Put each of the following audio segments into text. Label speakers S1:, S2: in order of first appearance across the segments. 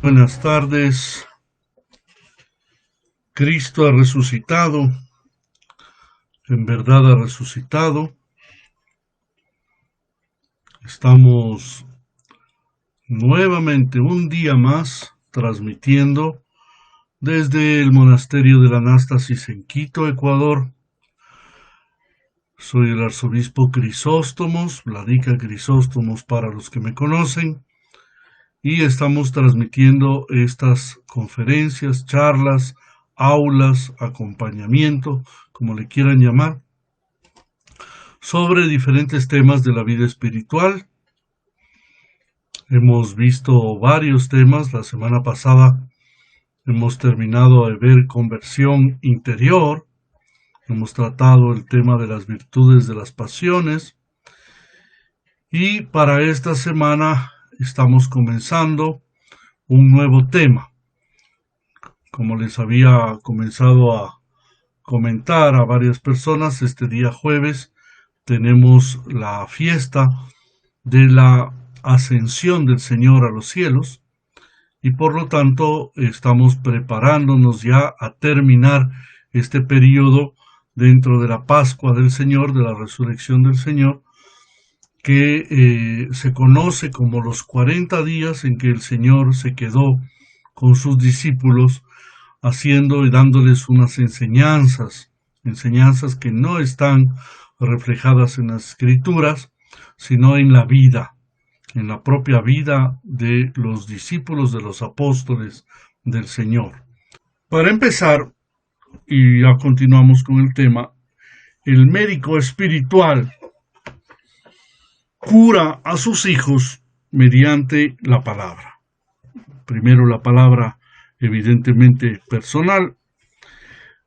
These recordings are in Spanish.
S1: Buenas tardes. Cristo ha resucitado, en verdad ha resucitado. Estamos nuevamente un día más transmitiendo desde el monasterio de la Anástasis en Quito, Ecuador. Soy el arzobispo Crisóstomos, Vladica Crisóstomos para los que me conocen, y estamos transmitiendo estas conferencias, charlas, aulas, acompañamiento, como le quieran llamar, sobre diferentes temas de la vida espiritual. Hemos visto varios temas. La semana pasada hemos terminado de ver conversión interior. Hemos tratado el tema de las virtudes de las pasiones. Y para esta semana estamos comenzando un nuevo tema. Como les había comenzado a comentar a varias personas, este día jueves tenemos la fiesta de la ascensión del Señor a los cielos, y por lo tanto estamos preparándonos ya a terminar este periodo dentro de la Pascua del Señor, de la resurrección del Señor, que se conoce como los 40 días en que el Señor se quedó con sus discípulos haciendo y dándoles unas enseñanzas que no están reflejadas en las Escrituras, sino en la vida, en la propia vida de los discípulos, de los apóstoles del Señor. Para empezar, y ya continuamos con el tema, el médico espiritual cura a sus hijos mediante la palabra. Primero la palabra evidentemente personal,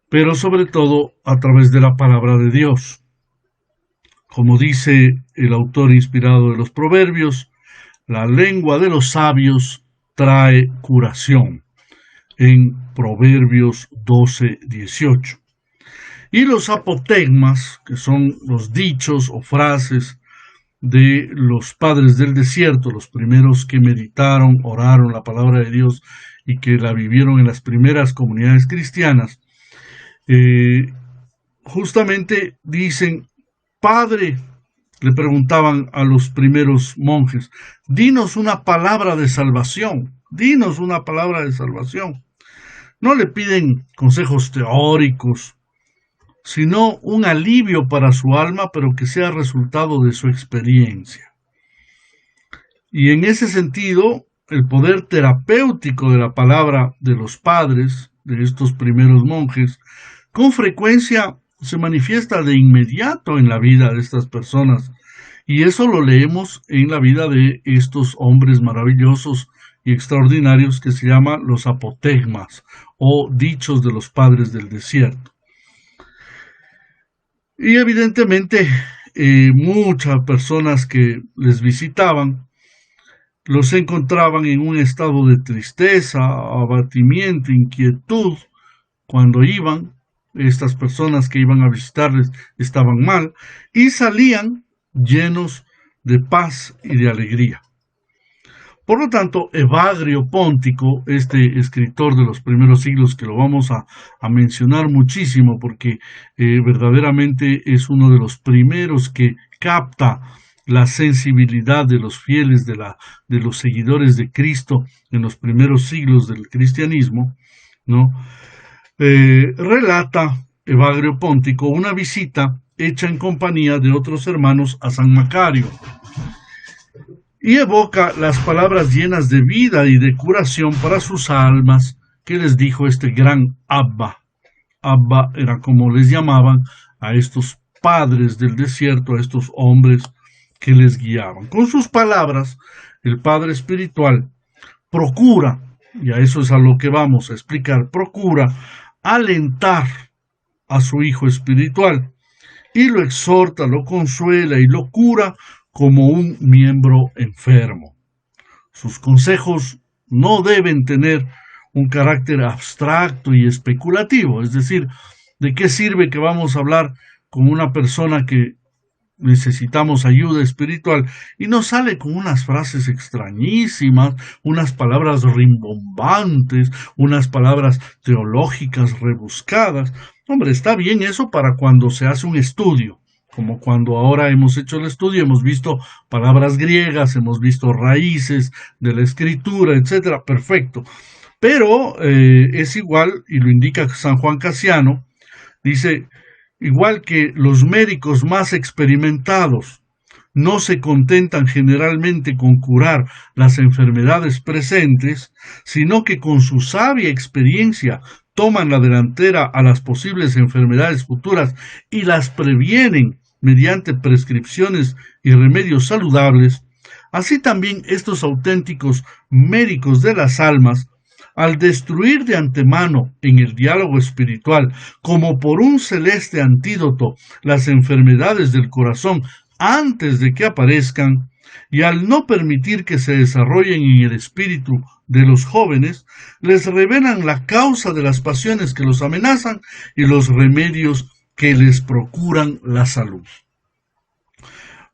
S1: pero sobre todo a través de la palabra de Dios. Como dice el autor inspirado de los Proverbios, la lengua de los sabios trae curación, en Proverbios 12:18. Y los apotegmas, que son los dichos o frases de los padres del desierto, los primeros que meditaron, oraron la palabra de Dios y que la vivieron en las primeras comunidades cristianas, justamente dicen: Padre, le preguntaban a los primeros monjes, dinos una palabra de salvación, dinos una palabra de salvación. No le piden consejos teóricos, sino un alivio para su alma, pero que sea resultado de su experiencia. Y en ese sentido, el poder terapéutico de la palabra de los padres, de estos primeros monjes, con frecuencia se manifiesta de inmediato en la vida de estas personas. Y eso lo leemos en la vida de estos hombres maravillosos y extraordinarios que se llaman los apotegmas o dichos de los padres del desierto. Y evidentemente muchas personas que les visitaban los encontraban en un estado de tristeza, abatimiento, inquietud cuando iban. Estas personas que iban a visitarles estaban mal y salían llenos de paz y de alegría. Por lo tanto, Evagrio Póntico, este escritor de los primeros siglos, que lo vamos a mencionar muchísimo porque verdaderamente es uno de los primeros que capta la sensibilidad de los fieles, de los seguidores de Cristo en los primeros siglos del cristianismo, ¿no? Relata Evagrio Póntico una visita hecha en compañía de otros hermanos a San Macario, y evoca las palabras llenas de vida y de curación para sus almas que les dijo este gran Abba. Abba era como les llamaban a estos padres del desierto, a estos hombres que les guiaban. Con sus palabras, el Padre Espiritual procura, y a eso es a lo que vamos a explicar, procura alentar a su hijo espiritual y lo exhorta, lo consuela y lo cura como un miembro enfermo. Sus consejos no deben tener un carácter abstracto y especulativo, es decir, ¿de qué sirve que vamos a hablar con una persona que necesitamos ayuda espiritual y nos sale con unas frases extrañísimas, unas palabras rimbombantes, unas palabras teológicas rebuscadas. Hombre, está bien eso para cuando se hace un estudio, como cuando ahora hemos hecho el estudio, hemos visto palabras griegas, hemos visto raíces de la escritura, etcétera, perfecto. Pero es igual, y lo indica San Juan Casiano, dice, igual que los médicos más experimentados no se contentan generalmente con curar las enfermedades presentes, sino que con su sabia experiencia toman la delantera a las posibles enfermedades futuras y las previenen mediante prescripciones y remedios saludables, así también estos auténticos médicos de las almas, al destruir de antemano en el diálogo espiritual, como por un celeste antídoto, las enfermedades del corazón antes de que aparezcan, y al no permitir que se desarrollen en el espíritu de los jóvenes, les revelan la causa de las pasiones que los amenazan y los remedios que les procuran la salud.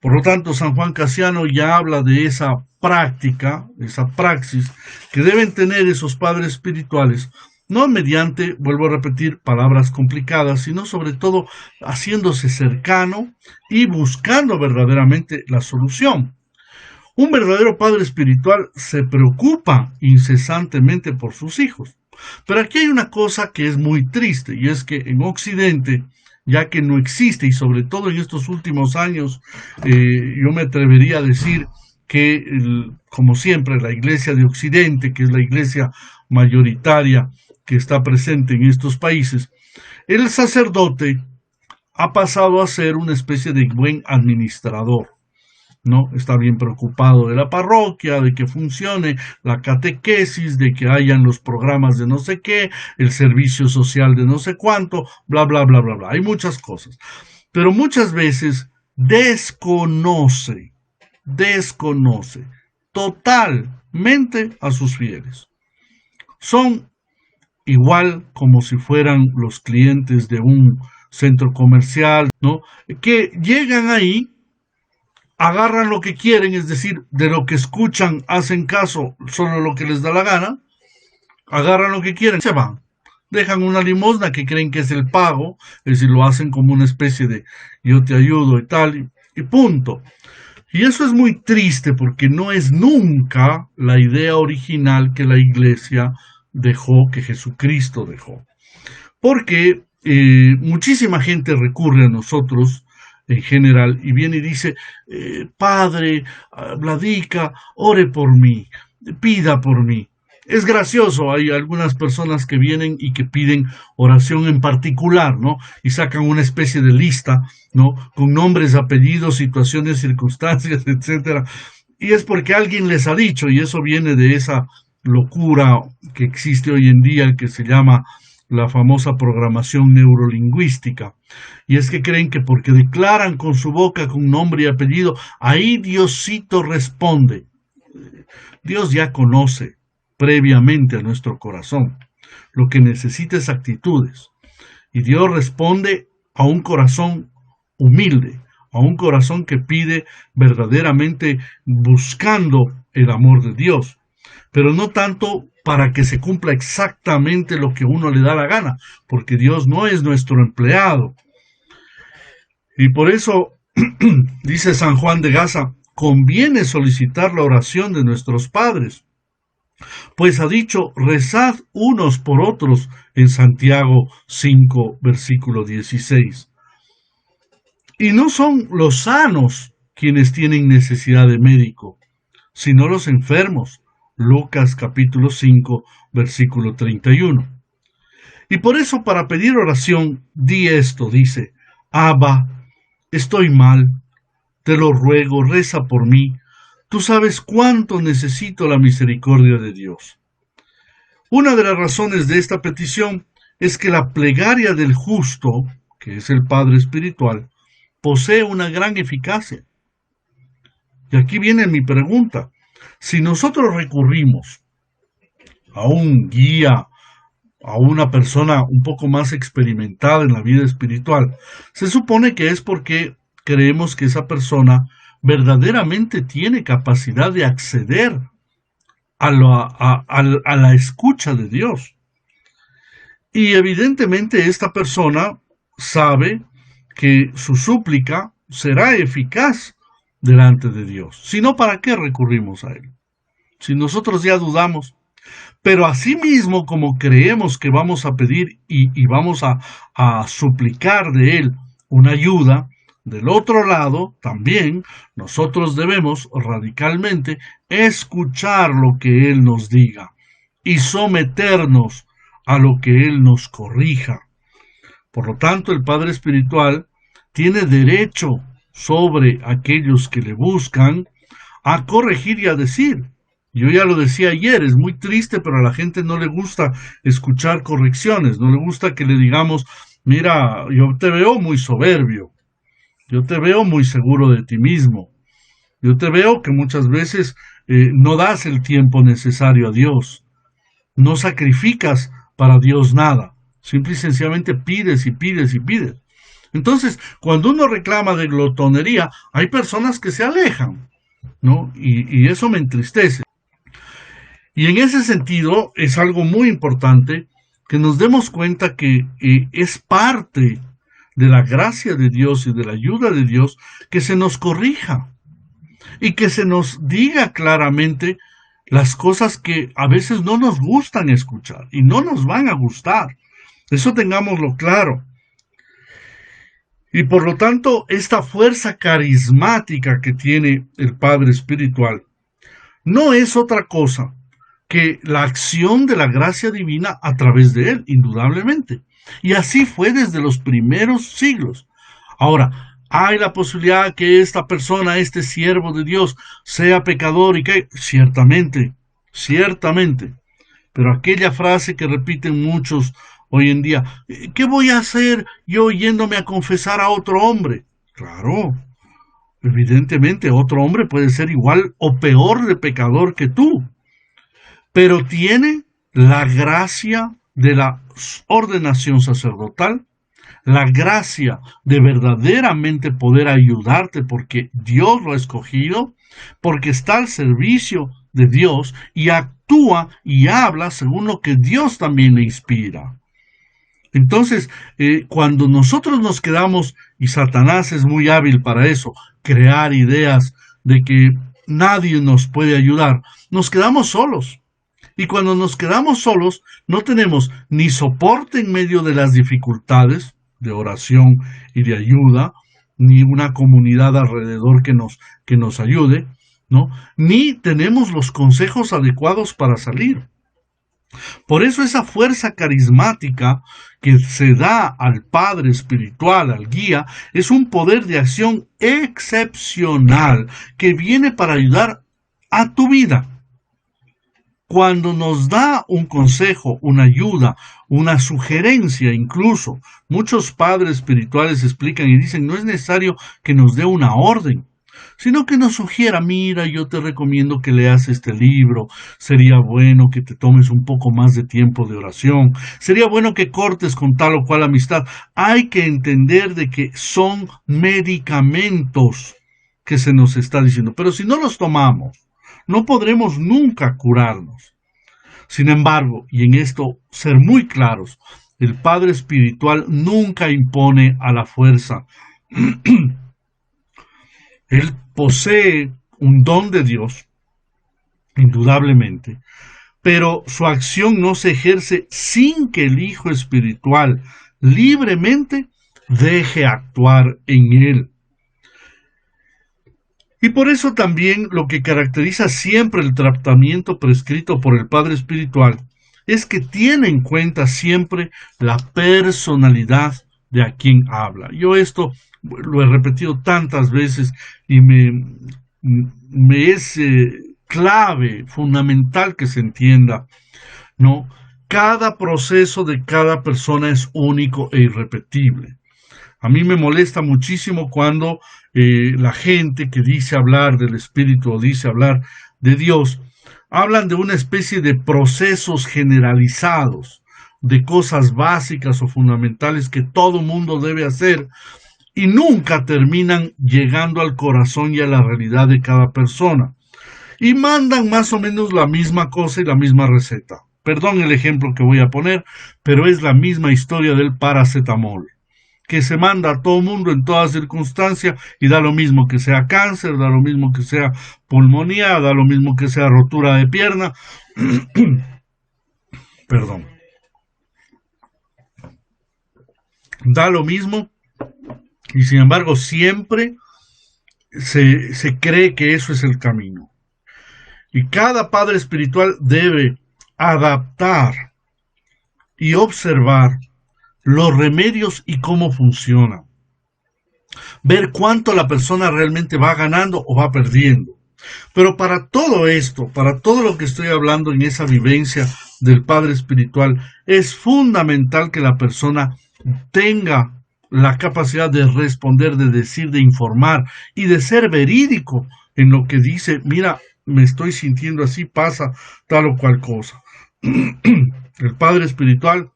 S1: Por lo tanto, San Juan Casiano ya habla de esa práctica, esa praxis que deben tener esos padres espirituales, no mediante, vuelvo a repetir, palabras complicadas, sino sobre todo haciéndose cercano y buscando verdaderamente la solución. Un verdadero padre espiritual se preocupa incesantemente por sus hijos. Pero aquí hay una cosa que es muy triste, y es que en Occidente, ya que no existe, y sobre todo en estos últimos años, yo me atrevería a decir que, como siempre, la Iglesia de Occidente, que es la iglesia mayoritaria que está presente en estos países, el sacerdote ha pasado a ser una especie de buen administrador. ¿No? Está bien preocupado de la parroquia, de que funcione la catequesis, de que hayan los programas de no sé qué, el servicio social de no sé cuánto, bla, bla, bla, bla, bla. Hay muchas cosas. Pero muchas veces desconoce totalmente a sus fieles. Son igual como si fueran los clientes de un centro comercial, ¿no? Que llegan ahí, agarran lo que quieren, es decir, de lo que escuchan hacen caso, solo lo que les da la gana, agarran lo que quieren, se van. Dejan una limosna que creen que es el pago, es decir, lo hacen como una especie de yo te ayudo y tal, y punto. Y eso es muy triste porque no es nunca la idea original que la Iglesia dejó, que Jesucristo dejó. Porque muchísima gente recurre a nosotros en general y viene y dice, Padre, Vladica, ore por mí, pida por mí. Es gracioso, hay algunas personas que vienen y que piden oración en particular, ¿no? Y sacan una especie de lista, ¿no? Con nombres, apellidos, situaciones, circunstancias, etcétera. Y es porque alguien les ha dicho, y eso viene de esa locura que existe hoy en día, que se llama la famosa programación neurolingüística. Y es que creen que porque declaran con su boca, con nombre y apellido, ahí Diosito responde. Dios ya conoce previamente a nuestro corazón. Lo que necesita es actitudes. Y Dios responde a un corazón humilde, a un corazón que pide verdaderamente buscando el amor de Dios. Pero no tanto para que se cumpla exactamente lo que uno le da la gana, porque Dios no es nuestro empleado. Y por eso, dice San Juan de Gaza, conviene solicitar la oración de nuestros padres, pues ha dicho, rezad unos por otros en Santiago 5, versículo 16. Y no son los sanos quienes tienen necesidad de médico, sino los enfermos. Lucas capítulo 5, versículo 31. Y por eso para pedir oración, di esto, dice, Abba, estoy mal, te lo ruego, reza por mí, tú sabes cuánto necesito la misericordia de Dios. Una de las razones de esta petición es que la plegaria del justo, que es el Padre espiritual, posee una gran eficacia. Y aquí viene mi pregunta. Si nosotros recurrimos a un guía, a una persona un poco más experimentada en la vida espiritual, se supone que es porque creemos que esa persona verdaderamente tiene capacidad de acceder a la escucha de Dios. Y evidentemente esta persona sabe que su súplica será eficaz delante de Dios. Si no, ¿para qué recurrimos a Él? Si nosotros ya dudamos. Pero asimismo, como creemos que vamos a pedir y vamos a suplicar de Él una ayuda, del otro lado, también nosotros debemos radicalmente escuchar lo que Él nos diga y someternos a lo que Él nos corrija. Por lo tanto, el Padre Espiritual tiene derecho sobre aquellos que le buscan a corregir y a decir. Yo ya lo decía ayer, es muy triste, pero a la gente no le gusta escuchar correcciones, no le gusta que le digamos, mira, yo te veo muy soberbio, yo te veo muy seguro de ti mismo, yo te veo que muchas veces no das el tiempo necesario a Dios, no sacrificas para Dios nada, simple y sencillamente pides y pides y pides. Entonces, cuando uno reclama de glotonería, hay personas que se alejan, ¿no? Y eso me entristece. Y en ese sentido es algo muy importante que nos demos cuenta que es parte de la gracia de Dios y de la ayuda de Dios que se nos corrija y que se nos diga claramente las cosas que a veces no nos gustan escuchar y no nos van a gustar. Eso tengámoslo claro. Y por lo tanto, esta fuerza carismática que tiene el Padre Espiritual no es otra cosa que la acción de la gracia divina a través de él, indudablemente. Y así fue desde los primeros siglos. Ahora, hay la posibilidad que esta persona, este siervo de Dios, sea pecador y que, ciertamente, ciertamente. Pero aquella frase que repiten muchos hoy en día, ¿qué voy a hacer yo yéndome a confesar a otro hombre? Claro, evidentemente otro hombre puede ser igual o peor de pecador que tú, pero tiene la gracia de la ordenación sacerdotal, la gracia de verdaderamente poder ayudarte porque Dios lo ha escogido, porque está al servicio de Dios y actúa y habla según lo que Dios también le inspira. Entonces, cuando nosotros nos quedamos, y Satanás es muy hábil para eso, crear ideas de que nadie nos puede ayudar, nos quedamos solos. Y cuando nos quedamos solos, no tenemos ni soporte en medio de las dificultades de oración y de ayuda, ni una comunidad alrededor que nos ayude, ¿no? Ni tenemos los consejos adecuados para salir. Por eso esa fuerza carismática que se da al Padre Espiritual, al guía, es un poder de acción excepcional que viene para ayudar a tu vida. Cuando nos da un consejo, una ayuda, una sugerencia incluso, muchos padres espirituales explican y dicen, no es necesario que nos dé una orden, sino que nos sugiera, mira, yo te recomiendo que leas este libro, sería bueno que te tomes un poco más de tiempo de oración, sería bueno que cortes con tal o cual amistad. Hay que entender de que son medicamentos que se nos está diciendo, pero si no los tomamos, no podremos nunca curarnos. Sin embargo, y en esto ser muy claros, el Padre Espiritual nunca impone a la fuerza. Él posee un don de Dios, indudablemente, pero su acción no se ejerce sin que el Hijo Espiritual libremente deje actuar en él. Y por eso también lo que caracteriza siempre el tratamiento prescrito por el Padre Espiritual es que tiene en cuenta siempre la personalidad de a quien habla. Yo esto lo he repetido tantas veces y me es clave, fundamental que se entienda, ¿no? Cada proceso de cada persona es único e irrepetible. A mí me molesta muchísimo cuando la gente que dice hablar del Espíritu o dice hablar de Dios, hablan de una especie de procesos generalizados, de cosas básicas o fundamentales que todo mundo debe hacer y nunca terminan llegando al corazón y a la realidad de cada persona. Y mandan más o menos la misma cosa y la misma receta. Perdón el ejemplo que voy a poner, pero es la misma historia del paracetamol, que se manda a todo mundo en toda circunstancia y da lo mismo que sea cáncer, da lo mismo que sea pulmonía, da lo mismo que sea rotura de pierna. Perdón. Da lo mismo y sin embargo siempre se cree que eso es el camino. Y cada padre espiritual debe adaptar y observar los remedios y cómo funcionan. Ver cuánto la persona realmente va ganando o va perdiendo. Pero para todo esto, para todo lo que estoy hablando en esa vivencia del padre espiritual, es fundamental que la persona tenga la capacidad de responder, de decir, de informar y de ser verídico en lo que dice. Mira, me estoy sintiendo así, pasa tal o cual cosa. El padre espiritual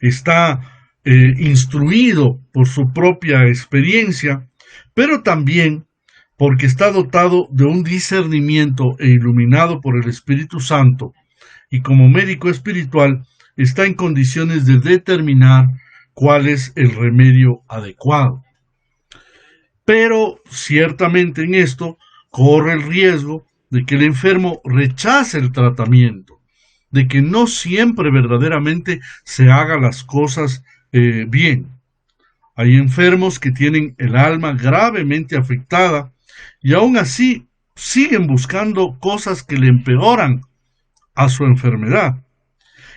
S1: está instruido por su propia experiencia, pero también porque está dotado de un discernimiento e iluminado por el Espíritu Santo, y como médico espiritual está en condiciones de determinar cuál es el remedio adecuado. Pero ciertamente en esto corre el riesgo de que el enfermo rechace el tratamiento, de que no siempre verdaderamente se hagan las cosas bien. Hay enfermos que tienen el alma gravemente afectada y aún así siguen buscando cosas que le empeoran a su enfermedad.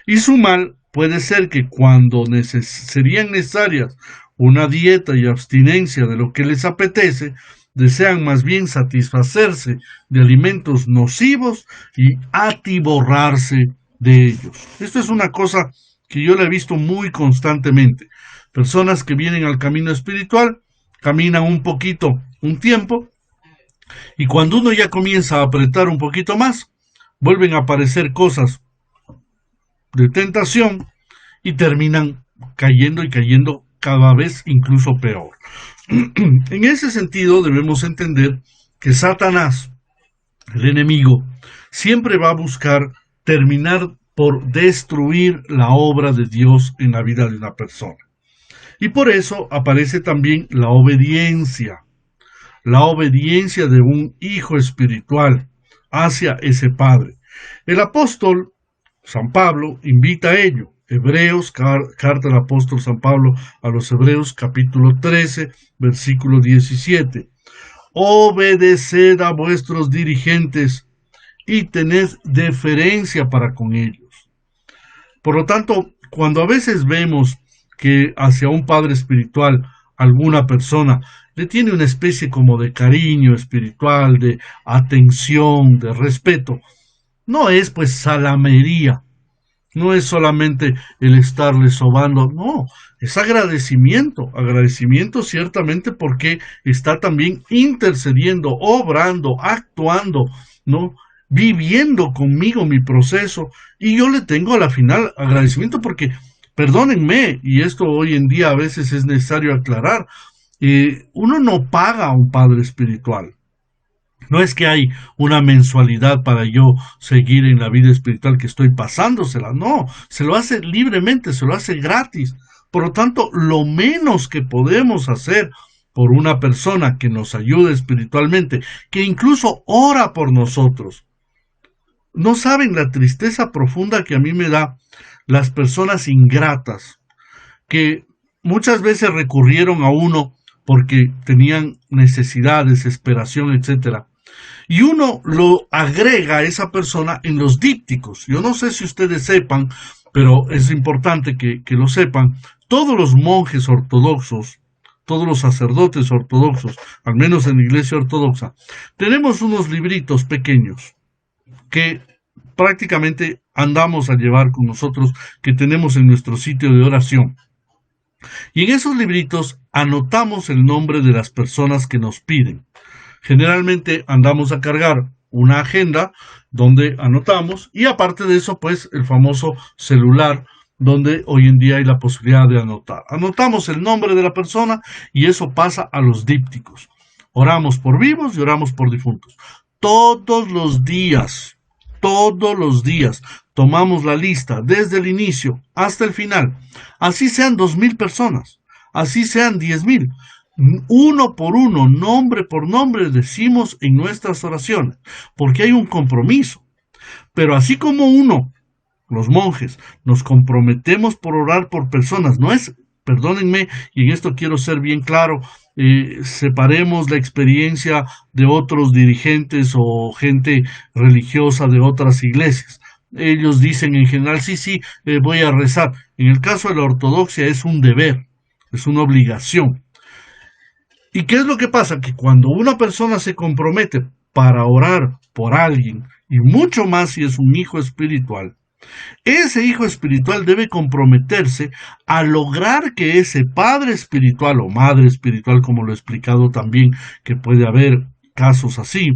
S1: Y su mal puede ser que cuando serían necesarias una dieta y abstinencia de lo que les apetece, desean más bien satisfacerse de alimentos nocivos y atiborrarse de ellos. Esto es una cosa que yo la he visto muy constantemente. Personas que vienen al camino espiritual, caminan un poquito, un tiempo, y cuando uno ya comienza a apretar un poquito más, vuelven a aparecer cosas de tentación y terminan cayendo y cayendo cada vez incluso peor. En ese sentido debemos entender que Satanás, el enemigo, siempre va a buscar terminar por destruir la obra de Dios en la vida de una persona. Y por eso aparece también la obediencia de un hijo espiritual hacia ese padre. El apóstol San Pablo invita a ello. Hebreos, carta del apóstol San Pablo a los Hebreos, capítulo 13, versículo 17. Obedeced a vuestros dirigentes y tened deferencia para con ellos. Por lo tanto, cuando a veces vemos que hacia un padre espiritual alguna persona le tiene una especie como de cariño espiritual, de atención, de respeto, no es pues salamería, no es solamente el estarle sobando, no, es agradecimiento ciertamente porque está también intercediendo, obrando, actuando, ¿no? Viviendo conmigo mi proceso, y yo le tengo a la final agradecimiento porque, perdónenme, y esto hoy en día a veces es necesario aclarar, uno no paga a un padre espiritual. No es que hay una mensualidad para yo seguir en la vida espiritual que estoy pasándosela, no, se lo hace libremente, se lo hace gratis. Por lo tanto, lo menos que podemos hacer por una persona que nos ayude espiritualmente, que incluso ora por nosotros. No saben la tristeza profunda que a mí me da las personas ingratas, que muchas veces recurrieron a uno porque tenían necesidad, desesperación, etcétera. Y uno lo agrega a esa persona en los dípticos. Yo no sé si ustedes sepan, pero es importante que lo sepan. Todos los monjes ortodoxos, todos los sacerdotes ortodoxos, al menos en la iglesia ortodoxa, tenemos unos libritos pequeños que prácticamente andamos a llevar con nosotros, que tenemos en nuestro sitio de oración. Y en esos libritos anotamos el nombre de las personas que nos piden. Generalmente andamos a cargar una agenda donde anotamos, y aparte de eso, pues el famoso celular donde hoy en día hay la posibilidad de anotar. Anotamos el nombre de la persona y eso pasa a los dípticos. Oramos por vivos y oramos por difuntos. Todos los días tomamos la lista desde el inicio hasta el final. Así sean 2,000 personas, así sean 10,000. Uno por uno, nombre por nombre, decimos en nuestras oraciones, porque hay un compromiso. Pero así como uno, los monjes, nos comprometemos por orar por personas, no es, perdónenme, y en esto quiero ser bien claro, separemos la experiencia de otros dirigentes o gente religiosa de otras iglesias. Ellos dicen en general, sí, voy a rezar. En el caso de la ortodoxia es un deber, es una obligación. ¿Y qué es lo que pasa? Que cuando una persona se compromete para orar por alguien, y mucho más si es un hijo espiritual, ese hijo espiritual debe comprometerse a lograr que ese padre espiritual o madre espiritual, como lo he explicado también, que puede haber casos así,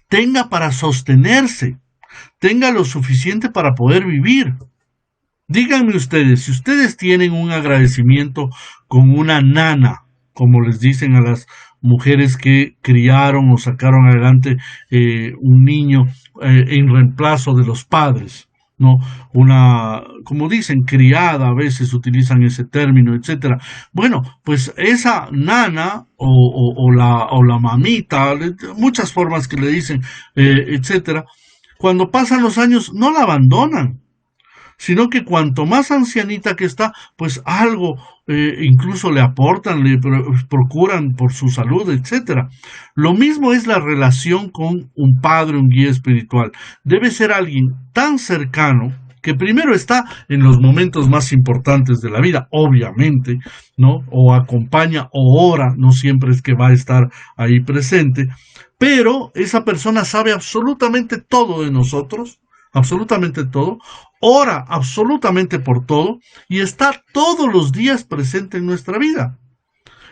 S1: tenga para sostenerse, tenga lo suficiente para poder vivir. Díganme ustedes, si ustedes tienen un agradecimiento con una nana, como les dicen a las mujeres que criaron o sacaron adelante un niño en reemplazo de los padres, ¿no? Una, como dicen, criada, a veces utilizan ese término, etcétera. Bueno, pues esa nana o la mamita, muchas formas que le dicen, etcétera, cuando pasan los años no la abandonan, sino que cuanto más ancianita que está, pues algo incluso le aportan, le procuran por su salud, etcétera. Lo mismo es la relación con un padre, un guía espiritual. Debe ser alguien tan cercano que primero está en los momentos más importantes de la vida, obviamente, ¿no? O acompaña o ora, no siempre es que va a estar ahí presente, pero esa persona sabe absolutamente todo de nosotros, absolutamente todo, ora absolutamente por todo y está todos los días presente en nuestra vida.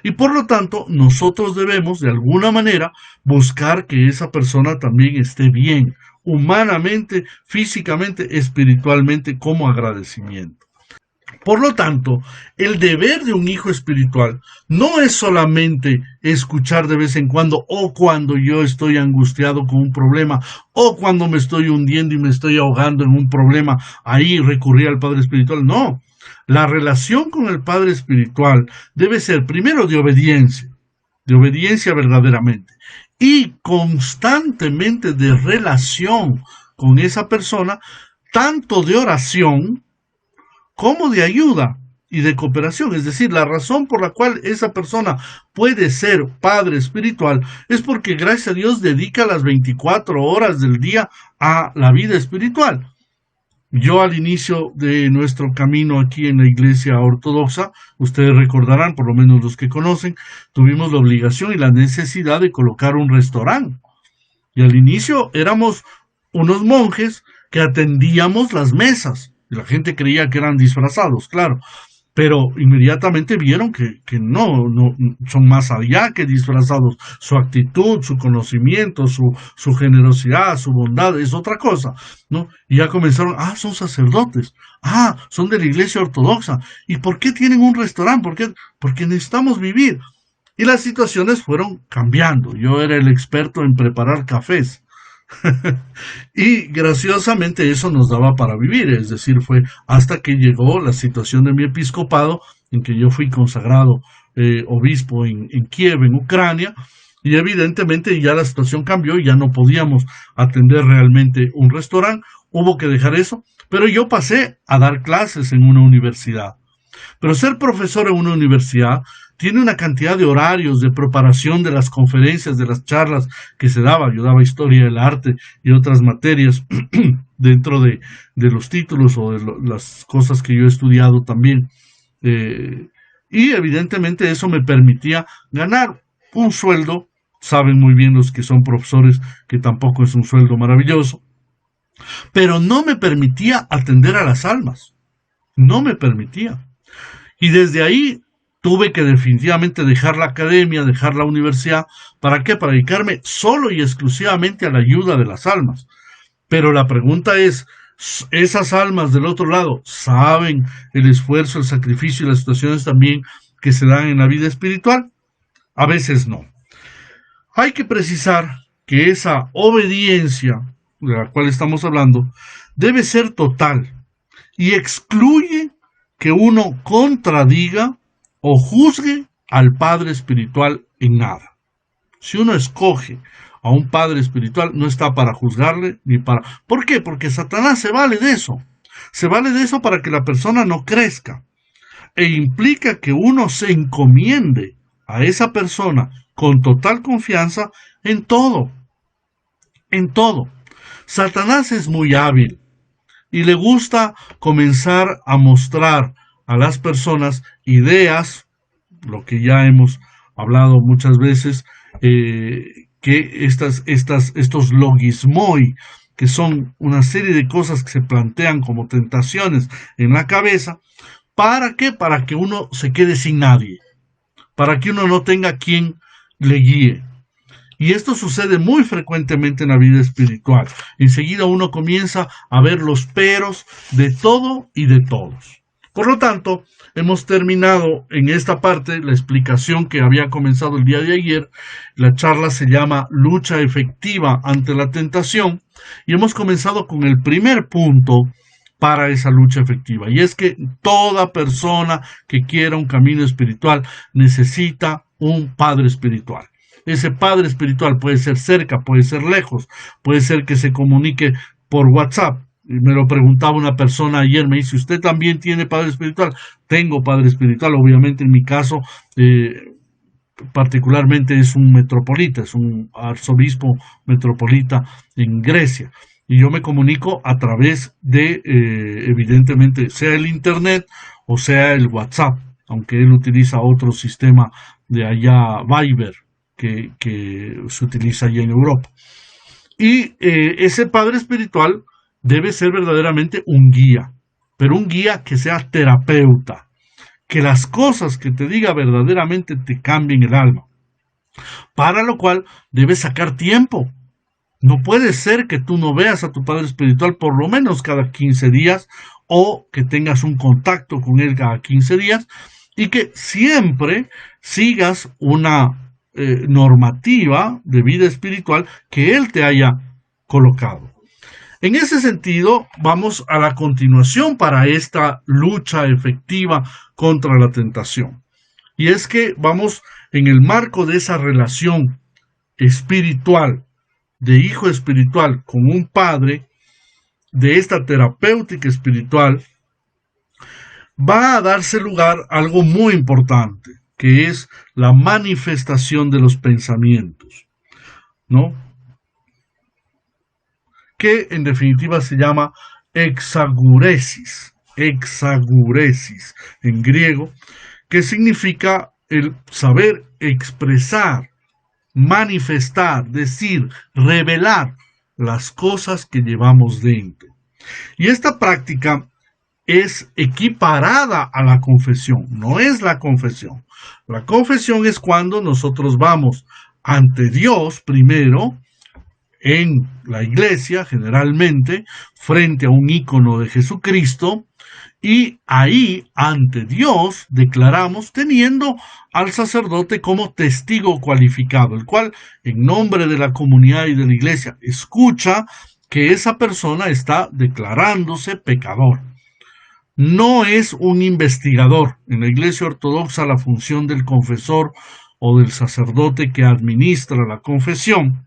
S1: Y por lo tanto, nosotros debemos, de alguna manera, buscar que esa persona también esté bien, humanamente, físicamente, espiritualmente, como agradecimiento. Por lo tanto, el deber de un hijo espiritual no es solamente escuchar de vez en cuando o cuando yo estoy angustiado con un problema o cuando me estoy hundiendo y me estoy ahogando en un problema, ahí recurrir al Padre Espiritual. No, la relación con el Padre Espiritual debe ser primero de obediencia verdaderamente y constantemente de relación con esa persona, tanto de oración como de ayuda y de cooperación. Es decir, la razón por la cual esa persona puede ser padre espiritual es porque, gracias a Dios, dedica las 24 horas del día a la vida espiritual. Yo al inicio de nuestro camino aquí en la iglesia ortodoxa, ustedes recordarán, por lo menos los que conocen, tuvimos la obligación y la necesidad de colocar un restaurante. Y al inicio éramos unos monjes que atendíamos las mesas. Y la gente creía que eran disfrazados, claro, pero inmediatamente vieron que no, son más allá que disfrazados. Su actitud, su conocimiento, su generosidad, su bondad es otra cosa, ¿no? Y ya comenzaron, son sacerdotes, son de la iglesia ortodoxa. ¿Y por qué tienen un restaurante? Porque necesitamos vivir. Y las situaciones fueron cambiando. Yo era el experto en preparar cafés. Y graciosamente eso nos daba para vivir, es decir, fue hasta que llegó la situación de mi episcopado, en que yo fui consagrado obispo en Kiev, en Ucrania, y evidentemente ya la situación cambió y ya no podíamos atender realmente un restaurante, hubo que dejar eso, pero yo pasé a dar clases en una universidad. Pero ser profesor en una universidad tiene una cantidad de horarios, de preparación de las conferencias, de las charlas que se daba. Yo daba historia del arte y otras materias dentro de los títulos o de las cosas que yo he estudiado también. Y evidentemente eso me permitía ganar un sueldo. Saben muy bien los que son profesores que tampoco es un sueldo maravilloso. Pero no me permitía atender a las almas. No me permitía. Y desde ahí tuve que definitivamente dejar la academia, dejar la universidad. ¿Para qué? Para dedicarme solo y exclusivamente a la ayuda de las almas. Pero la pregunta es, Esas almas del otro lado saben el esfuerzo, el sacrificio y las situaciones también que se dan en la vida espiritual. A veces no. Hay que precisar que esa obediencia de la cual estamos hablando debe ser total y excluye que uno contradiga o juzgue al Padre espiritual en nada. Si uno escoge a un Padre espiritual, no está para juzgarle ni para... ¿Por qué? Porque Satanás se vale de eso. Se vale de eso para que la persona no crezca. E implica que uno se encomiende a esa persona con total confianza en todo. En todo. Satanás es muy hábil y le gusta comenzar a mostrar a las personas ideas, lo que ya hemos hablado muchas veces, que estos logismoi, que son una serie de cosas que se plantean como tentaciones en la cabeza. ¿Para qué? Para que uno se quede sin nadie, para que uno no tenga quien le guíe. Y esto sucede muy frecuentemente en la vida espiritual. Enseguida uno comienza a ver los peros de todo y de todos. Por lo tanto, hemos terminado en esta parte la explicación que había comenzado el día de ayer. La charla se llama Lucha efectiva ante la tentación y hemos comenzado con el primer punto para esa lucha efectiva. Y es que toda persona que quiera un camino espiritual necesita un padre espiritual. Ese padre espiritual puede ser cerca, puede ser lejos, puede ser que se comunique por WhatsApp. Me lo preguntaba una persona ayer, me dice, ¿usted también tiene padre espiritual? Tengo padre espiritual, obviamente en mi caso particularmente es un metropolita, es un arzobispo metropolita en Grecia. Y yo me comunico a través de, evidentemente, sea el internet o sea el WhatsApp, aunque él utiliza otro sistema de allá, Viber, que se utiliza allá en Europa. Y ese padre espiritual debe ser verdaderamente un guía, pero un guía que sea terapeuta, que las cosas que te diga verdaderamente te cambien el alma, para lo cual debes sacar tiempo. No puede ser que tú no veas a tu padre espiritual por lo menos cada 15 días o que tengas un contacto con él cada 15 días y que siempre sigas una normativa de vida espiritual que él te haya colocado. En ese sentido, vamos a la continuación para esta lucha efectiva contra la tentación. Y es que vamos en el marco de esa relación espiritual, de hijo espiritual con un padre, de esta terapéutica espiritual, va a darse lugar a algo muy importante, que es la manifestación de los pensamientos, ¿no? Que en definitiva se llama exaguresis en griego, que significa el saber expresar, manifestar, decir, revelar las cosas que llevamos dentro. Y esta práctica es equiparada a la confesión, no es la confesión. La confesión es cuando nosotros vamos ante Dios primero, en la iglesia generalmente, frente a un ícono de Jesucristo, y ahí ante Dios declaramos teniendo al sacerdote como testigo cualificado, el cual en nombre de la comunidad y de la iglesia escucha que esa persona está declarándose pecador. No es un investigador. En la iglesia ortodoxa la función del confesor o del sacerdote que administra la confesión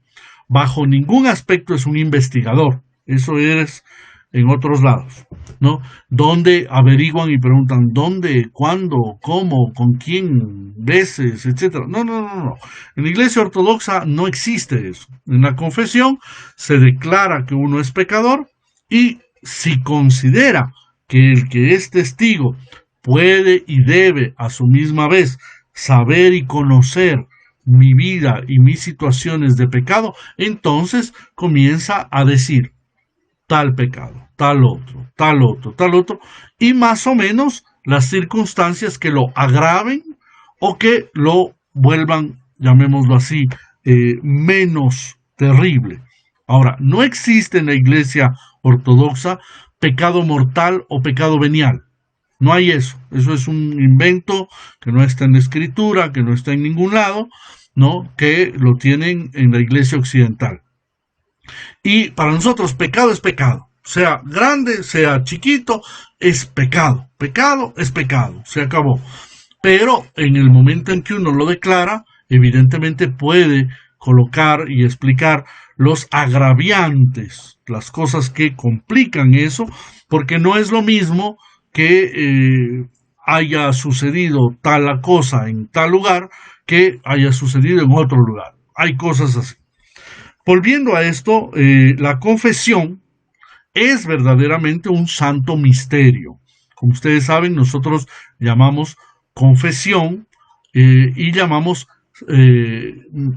S1: bajo ningún aspecto es un investigador. Eso es en otros lados, ¿no? Donde averiguan y preguntan dónde, cuándo, cómo, con quién, veces, etcétera. No. En la iglesia ortodoxa no existe eso. En la confesión se declara que uno es pecador y si considera que el que es testigo puede y debe a su misma vez saber y conocer mi vida y mis situaciones de pecado, entonces comienza a decir tal pecado, tal otro, y más o menos las circunstancias que lo agraven o que lo vuelvan, llamémoslo así, menos terrible. Ahora, no existe en la Iglesia ortodoxa pecado mortal o pecado venial. No hay eso. Eso es un invento que no está en la Escritura, que no está en ningún lado, ¿no? Que lo tienen en la Iglesia occidental. Y para nosotros pecado es pecado. Sea grande, sea chiquito, es pecado. Pecado es pecado. Se acabó. Pero en el momento en que uno lo declara, evidentemente puede colocar y explicar los agraviantes, las cosas que complican eso, porque no es lo mismo que haya sucedido tal cosa en tal lugar que haya sucedido en otro lugar. Hay cosas así. Volviendo a esto, la confesión es verdaderamente un santo misterio. Como ustedes saben, nosotros llamamos confesión y llamamos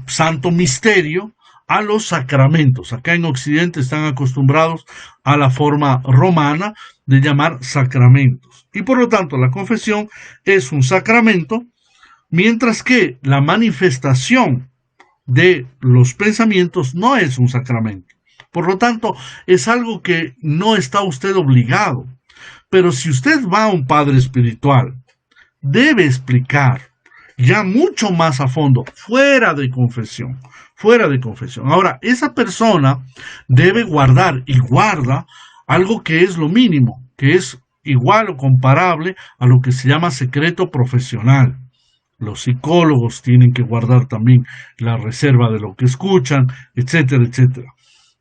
S1: santo misterio a los sacramentos. Acá en Occidente están acostumbrados a la forma romana de llamar sacramentos. Y por lo tanto, la confesión es un sacramento, mientras que la manifestación de los pensamientos no es un sacramento. Por lo tanto, es algo que no está usted obligado. Pero si usted va a un padre espiritual, debe explicar ya mucho más a fondo, fuera de confesión, fuera de confesión. Ahora, esa persona debe guardar y guarda algo que es lo mínimo, que es igual o comparable a lo que se llama secreto profesional. Los psicólogos tienen que guardar también la reserva de lo que escuchan, etcétera, etcétera,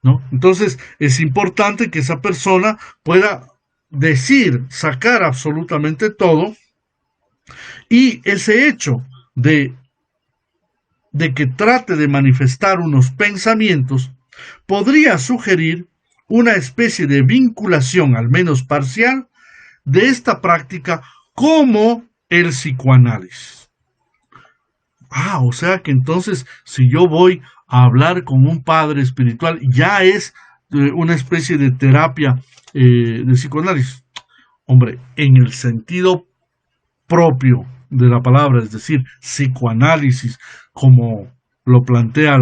S1: ¿no? Entonces, es importante que esa persona pueda decir, sacar absolutamente todo, y ese hecho de, de que trate de manifestar unos pensamientos podría sugerir una especie de vinculación, al menos parcial, de esta práctica como el psicoanálisis. O sea que entonces si yo voy a hablar con un padre espiritual, ya es una especie de terapia de psicoanálisis. Hombre, en el sentido propio de la palabra, es decir, psicoanálisis, como lo plantea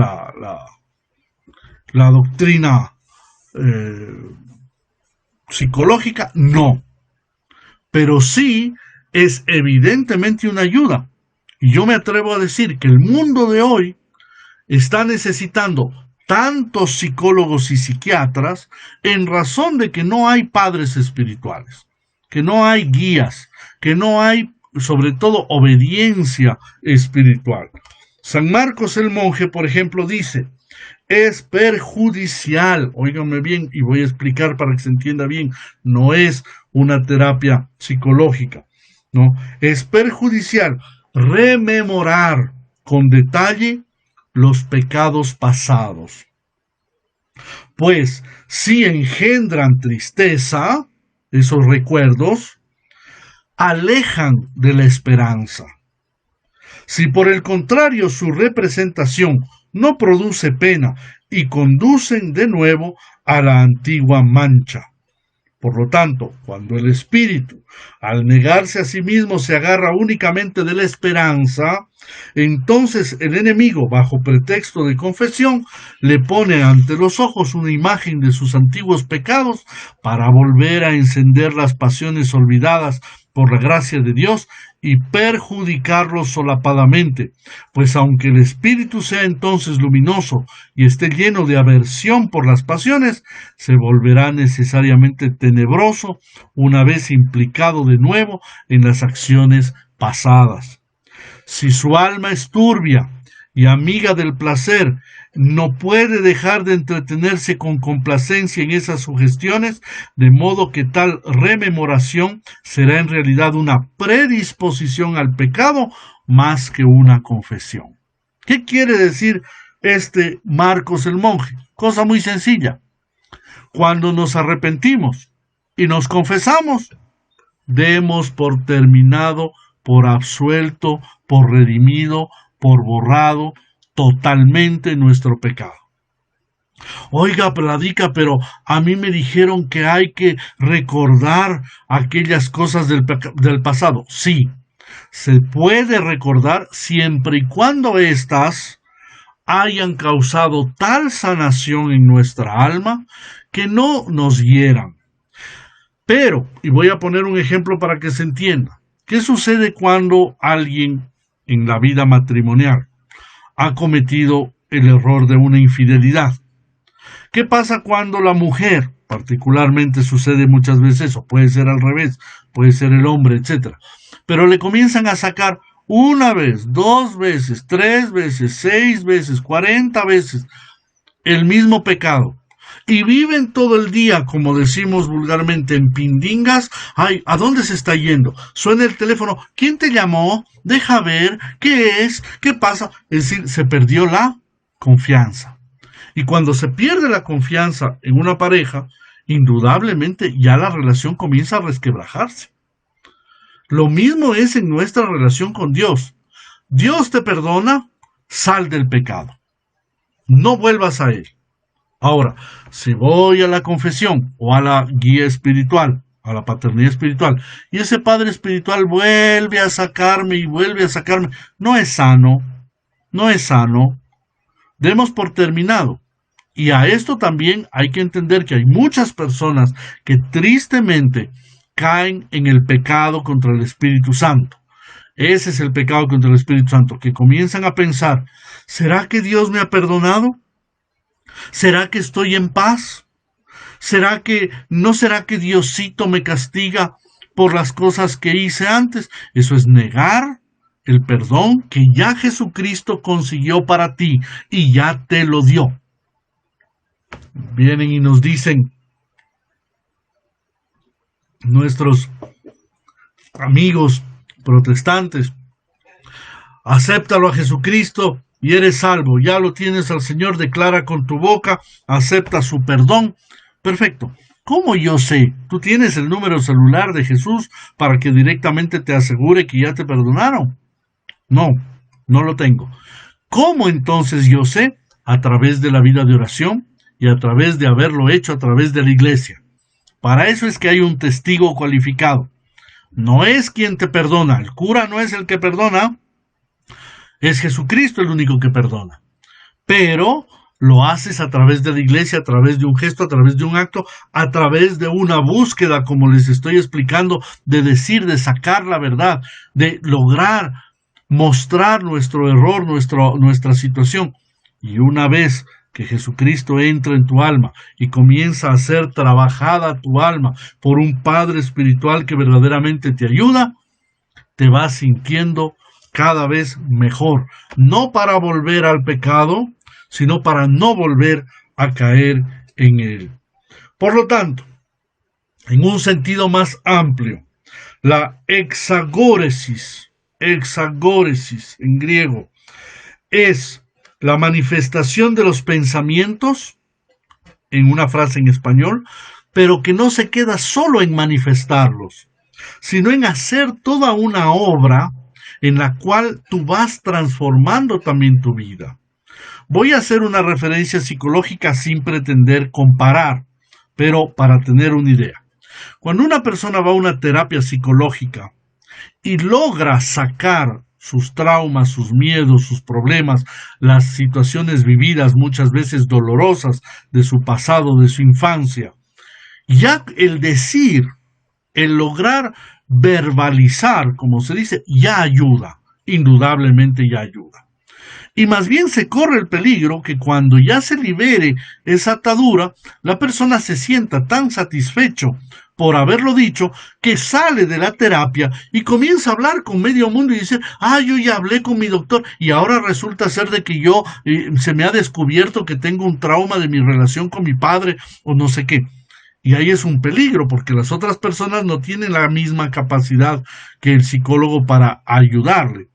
S1: la doctrina psicológica, no. Pero sí es evidentemente una ayuda. Y yo me atrevo a decir que el mundo de hoy está necesitando tantos psicólogos y psiquiatras en razón de que no hay padres espirituales, que no hay guías, que no hay, sobre todo, obediencia espiritual. San Marcos el monje, por ejemplo, dice, es perjudicial, óiganme bien, y voy a explicar para que se entienda bien, no es una terapia psicológica, no, es perjudicial rememorar con detalle los pecados pasados, pues si engendran tristeza, esos recuerdos alejan de la esperanza. Si por el contrario su representación no produce pena y conducen de nuevo a la antigua mancha. Por lo tanto, cuando el espíritu, al negarse a sí mismo, se agarra únicamente de la esperanza, entonces el enemigo, bajo pretexto de confesión, le pone ante los ojos una imagen de sus antiguos pecados para volver a encender las pasiones olvidadas por la gracia de Dios y perjudicarlos solapadamente, pues aunque el espíritu sea entonces luminoso y esté lleno de aversión por las pasiones, se volverá necesariamente tenebroso una vez implicado de nuevo en las acciones pasadas. Si su alma es turbia y amiga del placer, no puede dejar de entretenerse con complacencia en esas sugestiones, de modo que tal rememoración será en realidad una predisposición al pecado más que una confesión. ¿Qué quiere decir este Marcos el monje? Cosa muy sencilla. Cuando nos arrepentimos y nos confesamos, demos por terminado, por absuelto, por redimido, por borrado totalmente nuestro pecado. Oiga, Pladica, pero a mí me dijeron que hay que recordar aquellas cosas del pasado. Sí, se puede recordar siempre y cuando éstas hayan causado tal sanación en nuestra alma que no nos hieran. Pero, y voy a poner un ejemplo para que se entienda, ¿qué sucede cuando alguien en la vida matrimonial ha cometido el error de una infidelidad? ¿Qué pasa cuando la mujer, particularmente sucede muchas veces eso, puede ser al revés, puede ser el hombre, etcétera, pero le comienzan a sacar una vez, dos veces, tres veces, 6 veces, 40 veces el mismo pecado? Y viven todo el día, como decimos vulgarmente, en pindingas. Ay, ¿a dónde se está yendo? Suena el teléfono. ¿Quién te llamó? Deja ver. ¿Qué es? ¿Qué pasa? Es decir, se perdió la confianza. Y cuando se pierde la confianza en una pareja, indudablemente ya la relación comienza a resquebrajarse. Lo mismo es en nuestra relación con Dios. Dios te perdona, sal del pecado. No vuelvas a él. Ahora, si voy a la confesión o a la guía espiritual, a la paternidad espiritual, y ese padre espiritual vuelve a sacarme y vuelve a sacarme, no es sano, no es sano. Demos por terminado. Y a esto también hay que entender que hay muchas personas que tristemente caen en el pecado contra el Espíritu Santo. Ese es el pecado contra el Espíritu Santo, que comienzan a pensar, ¿será que Dios me ha perdonado? ¿Será que estoy en paz? ¿No será que Diosito me castiga por las cosas que hice antes? Eso es negar el perdón que ya Jesucristo consiguió para ti y ya te lo dio. Vienen y nos dicen nuestros amigos protestantes, acéptalo a Jesucristo y eres salvo, ya lo tienes al Señor, declara con tu boca, acepta su perdón. Perfecto. ¿Cómo yo sé? ¿Tú tienes el número celular de Jesús para que directamente te asegure que ya te perdonaron? No, no lo tengo. ¿Cómo entonces yo sé? A través de la vida de oración y a través de haberlo hecho a través de la iglesia. Para eso es que hay un testigo cualificado. No es quien te perdona, el cura no es el que perdona, es Jesucristo el único que perdona. Pero lo haces a través de la iglesia, a través de un gesto, a través de un acto, a través de una búsqueda, como les estoy explicando, de decir, de sacar la verdad, de lograr mostrar nuestro error, nuestra situación. Y una vez que Jesucristo entra en tu alma y comienza a ser trabajada tu alma por un Padre espiritual que verdaderamente te ayuda, te vas sintiendo cada vez mejor, no para volver al pecado, sino para no volver a caer en él. Por lo tanto, en un sentido más amplio, la exagóresis en griego, es la manifestación de los pensamientos, en una frase en español, pero que no se queda solo en manifestarlos, sino en hacer toda una obra en la cual tú vas transformando también tu vida. Voy a hacer una referencia psicológica sin pretender comparar, pero para tener una idea. Cuando una persona va a una terapia psicológica y logra sacar sus traumas, sus miedos, sus problemas, las situaciones vividas muchas veces dolorosas de su pasado, de su infancia, ya el decir, el lograr verbalizar, como se dice, ya ayuda, indudablemente ya ayuda. Y más bien se corre el peligro que cuando ya se libere esa atadura, la persona se sienta tan satisfecho por haberlo dicho, que sale de la terapia y comienza a hablar con medio mundo y dice, yo ya hablé con mi doctor y ahora resulta ser de que se me ha descubierto que tengo un trauma de mi relación con mi padre o no sé qué. Y ahí es un peligro porque las otras personas no tienen la misma capacidad que el psicólogo para ayudarle.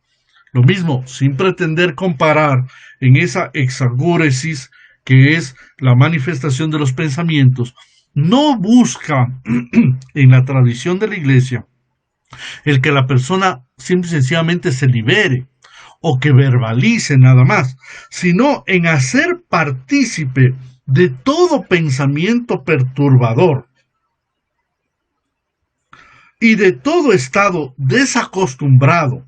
S1: Lo mismo, sin pretender comparar en esa exagóresis que es la manifestación de los pensamientos, no busca en la tradición de la iglesia el que la persona simple y sencillamente se libere o que verbalice nada más, sino en hacer partícipe de todo pensamiento perturbador y de todo estado desacostumbrado,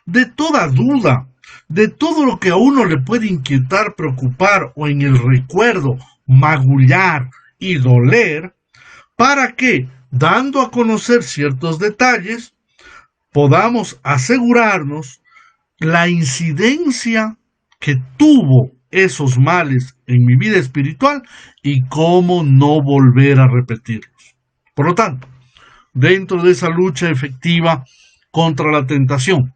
S1: de toda duda, de todo lo que a uno le puede inquietar, preocupar o en el recuerdo magullar y doler, para que, dando a conocer ciertos detalles, podamos asegurarnos la incidencia que tuvo esos males en mi vida espiritual y cómo no volver a repetirlos. Por lo tanto, dentro de esa lucha efectiva contra la tentación,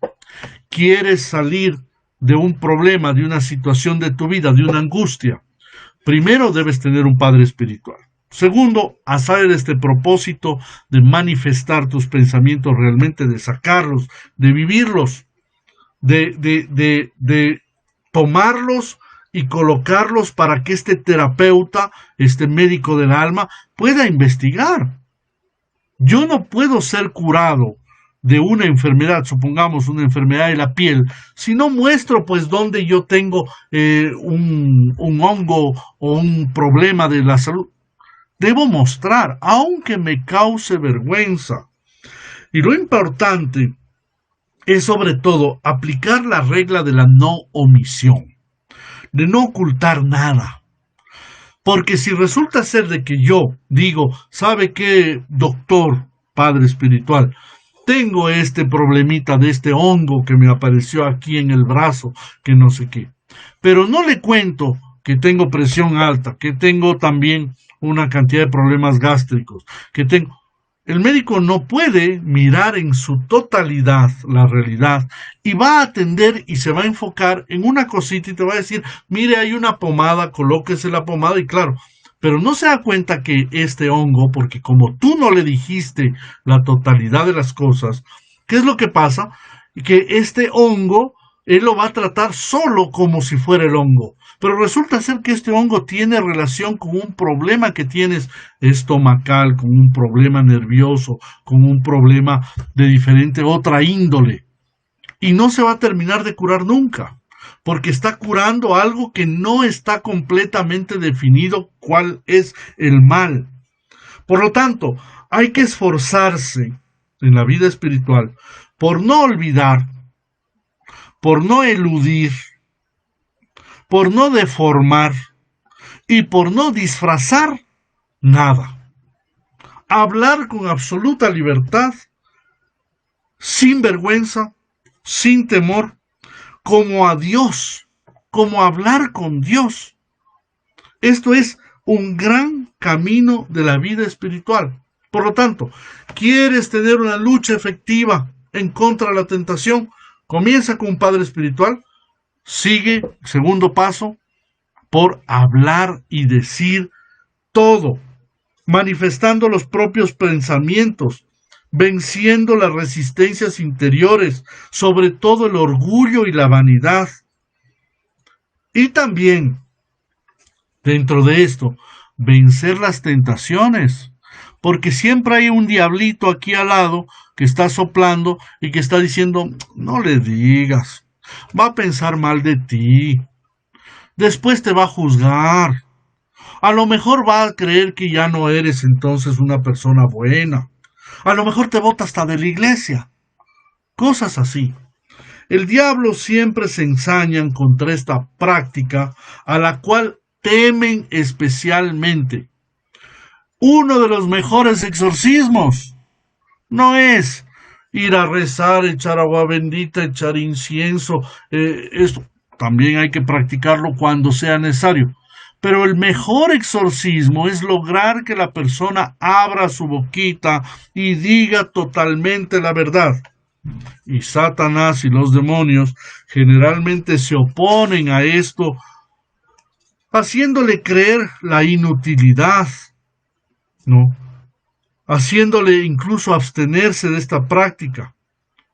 S1: quieres salir de un problema, de una situación de tu vida, de una angustia, primero debes tener un padre espiritual. Segundo, hacer este propósito de manifestar tus pensamientos realmente, de sacarlos, de vivirlos, de tomarlos y colocarlos para que este terapeuta, este médico del alma, pueda investigar. Yo no puedo ser curado de una enfermedad, supongamos una enfermedad de la piel, si no muestro pues donde yo tengo un hongo o un problema de la salud. Debo mostrar, aunque me cause vergüenza. Y lo importante es sobre todo aplicar la regla de la no omisión, de no ocultar nada. Porque si resulta ser de que yo digo, ¿sabe qué, doctor, padre espiritual? Tengo este problemita de este hongo que me apareció aquí en el brazo, que no sé qué. Pero no le cuento que tengo presión alta, que tengo también una cantidad de problemas gástricos, que tengo... El médico no puede mirar en su totalidad la realidad y va a atender y se va a enfocar en una cosita y te va a decir, mire, hay una pomada, colóquese la pomada y claro, pero no se da cuenta que este hongo, porque como tú no le dijiste la totalidad de las cosas, ¿qué es lo que pasa? Que este hongo, él lo va a tratar solo como si fuera el hongo. Pero resulta ser que este hongo tiene relación con un problema que tienes estomacal, con un problema nervioso, con un problema de diferente otra índole. Y no se va a terminar de curar nunca, porque está curando algo que no está completamente definido cuál es el mal. Por lo tanto, hay que esforzarse en la vida espiritual por no olvidar, por no eludir, por no deformar y por no disfrazar nada. Hablar con absoluta libertad, sin vergüenza, sin temor, como a Dios, como hablar con Dios. Esto es un gran camino de la vida espiritual. Por lo tanto, ¿quieres tener una lucha efectiva en contra de la tentación? Comienza con un padre espiritual. Sigue, segundo paso, por hablar y decir todo, manifestando los propios pensamientos, venciendo las resistencias interiores, sobre todo el orgullo y la vanidad. Y también, dentro de esto, vencer las tentaciones, porque siempre hay un diablito aquí al lado que está soplando y que está diciendo, no le digas, va a pensar mal de ti, después te va a juzgar, a lo mejor va a creer que ya no eres entonces una persona buena, a lo mejor te bota hasta de la iglesia, cosas así. El diablo siempre se ensañan contra esta práctica a la cual temen especialmente. Uno de los mejores exorcismos no es ir a rezar, echar agua bendita, echar incienso, esto también hay que practicarlo cuando sea necesario. Pero el mejor exorcismo es lograr que la persona abra su boquita y diga totalmente la verdad. Y Satanás y los demonios generalmente se oponen a esto, haciéndole creer la inutilidad, ¿no? Haciéndole incluso abstenerse de esta práctica.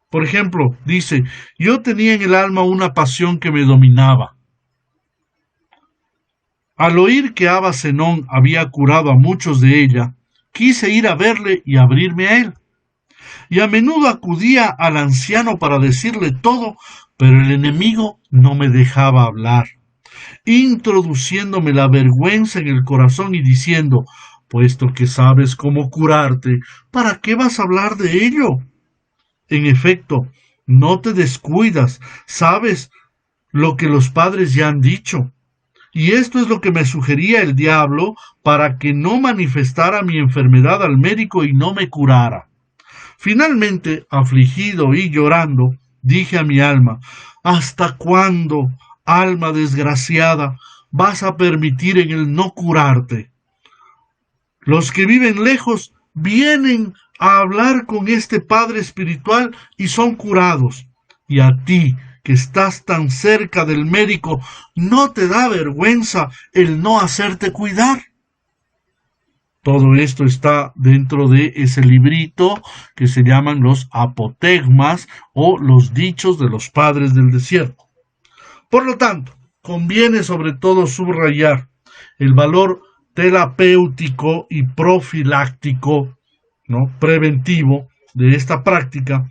S1: Por ejemplo, dice, yo tenía en el alma una pasión que me dominaba. Al oír que Abba Zenón había curado a muchos de ella, quise ir a verle y abrirme a él. Y a menudo acudía al anciano para decirle todo, pero el enemigo no me dejaba hablar, introduciéndome la vergüenza en el corazón y diciendo, puesto que sabes cómo curarte, ¿para qué vas a hablar de ello? En efecto, no te descuidas, sabes lo que los padres ya han dicho. Y esto es lo que me sugería el diablo para que no manifestara mi enfermedad al médico y no me curara. Finalmente, afligido y llorando, dije a mi alma, ¿hasta cuándo, alma desgraciada, vas a permitir en el no curarte? Los que viven lejos vienen a hablar con este Padre espiritual y son curados. Y a ti, que estás tan cerca del médico, ¿no te da vergüenza el no hacerte cuidar? Todo esto está dentro de ese librito que se llaman los apotegmas o los dichos de los padres del desierto. Por lo tanto, conviene sobre todo subrayar el valor terapéutico y profiláctico, ¿no?, preventivo de esta práctica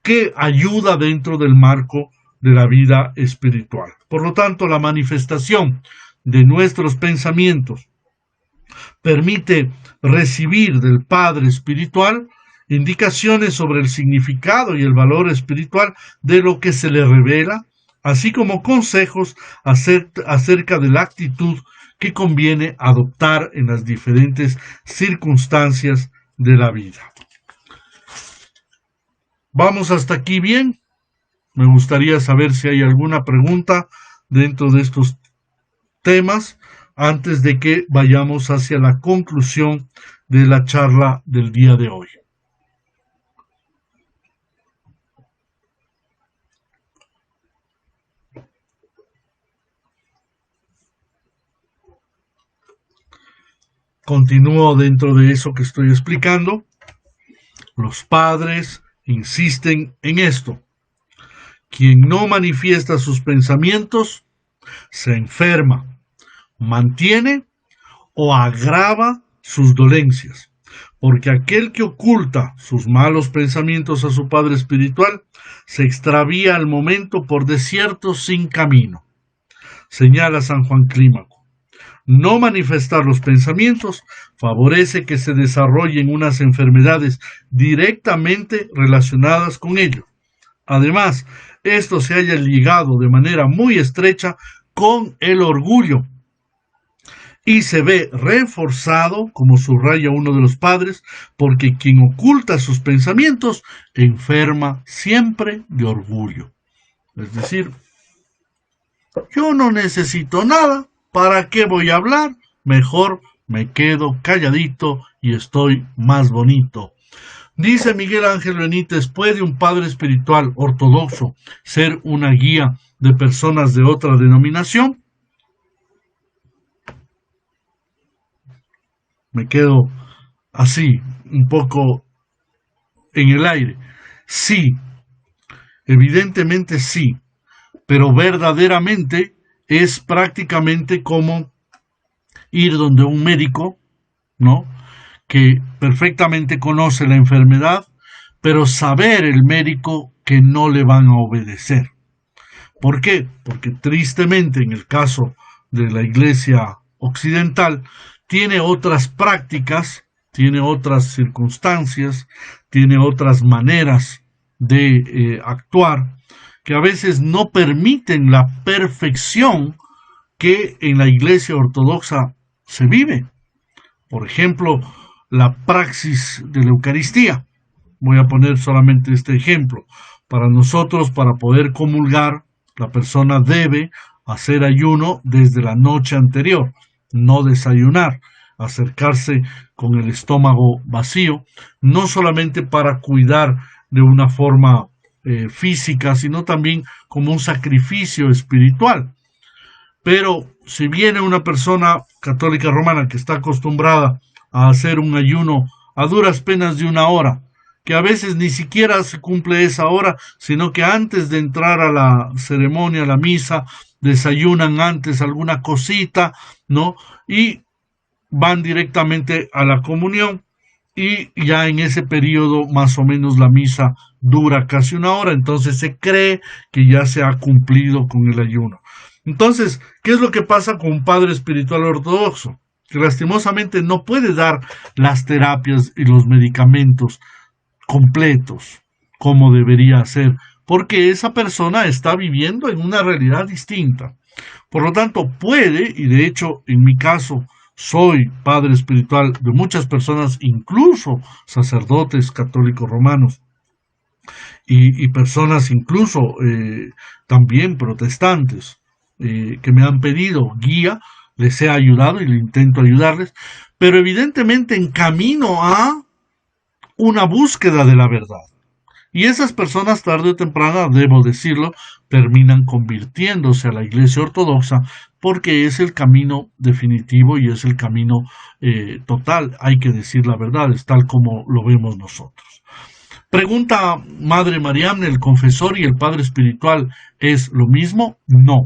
S1: que ayuda dentro del marco de la vida espiritual. Por lo tanto, la manifestación de nuestros pensamientos permite recibir del Padre espiritual indicaciones sobre el significado y el valor espiritual de lo que se le revela, así como consejos acerca de la actitud que conviene adoptar en las diferentes circunstancias de la vida. ¿Vamos hasta aquí bien? Me gustaría saber si hay alguna pregunta dentro de estos temas antes de que vayamos hacia la conclusión de la charla del día de hoy. Continúo dentro de eso que estoy explicando. Los padres insisten en esto. Quien no manifiesta sus pensamientos se enferma, mantiene o agrava sus dolencias, porque aquel que oculta sus malos pensamientos a su padre espiritual se extravía al momento por desiertos sin camino. Señala San Juan Clímaco. No manifestar los pensamientos favorece que se desarrollen unas enfermedades directamente relacionadas con ello. Además, esto se haya ligado de manera muy estrecha con el orgullo y se ve reforzado, como subraya uno de los padres, porque quien oculta sus pensamientos enferma siempre de orgullo. Es decir, yo no necesito nada, ¿para qué voy a hablar? Mejor me quedo calladito y estoy más bonito. Dice Miguel Ángel Benítez, ¿puede un padre espiritual ortodoxo ser una guía de personas de otra denominación? Me quedo así, un poco en el aire. Sí, evidentemente sí, pero verdaderamente es prácticamente como ir donde un médico, ¿no?, que perfectamente conoce la enfermedad, pero saber el médico que no le van a obedecer. ¿Por qué? Porque tristemente en el caso de la Iglesia occidental tiene otras prácticas, tiene otras circunstancias, tiene otras maneras de actuar que a veces no permiten la perfección que en la Iglesia ortodoxa se vive. Por ejemplo, la praxis de la Eucaristía. Voy a poner solamente este ejemplo. Para nosotros, para poder comulgar, la persona debe hacer ayuno desde la noche anterior, no desayunar, acercarse con el estómago vacío, no solamente para cuidar de una forma física, sino también como un sacrificio espiritual. Pero si viene una persona católica romana que está acostumbrada a hacer un ayuno a duras penas de 1 hora, que a veces ni siquiera se cumple esa hora, sino que antes de entrar a la ceremonia, a la misa, desayunan antes alguna cosita, ¿no? Y van directamente a la comunión, y ya en ese periodo más o menos la misa dura casi 1 hora, entonces se cree que ya se ha cumplido con el ayuno. Entonces, ¿qué es lo que pasa con un padre espiritual ortodoxo? Que lastimosamente no puede dar las terapias y los medicamentos completos como debería hacer, porque esa persona está viviendo en una realidad distinta. Por lo tanto, puede, y de hecho en mi caso soy padre espiritual de muchas personas, incluso sacerdotes católicos romanos, y personas incluso también protestantes, que me han pedido guía, les he ayudado y le intento ayudarles, pero evidentemente en camino a una búsqueda de la verdad. Y esas personas, tarde o temprano, debo decirlo, terminan convirtiéndose a la Iglesia Ortodoxa porque es el camino definitivo y es el camino total. Hay que decir la verdad, es tal como lo vemos nosotros. Pregunta Madre Mariamne, ¿el confesor y el padre espiritual es lo mismo? No,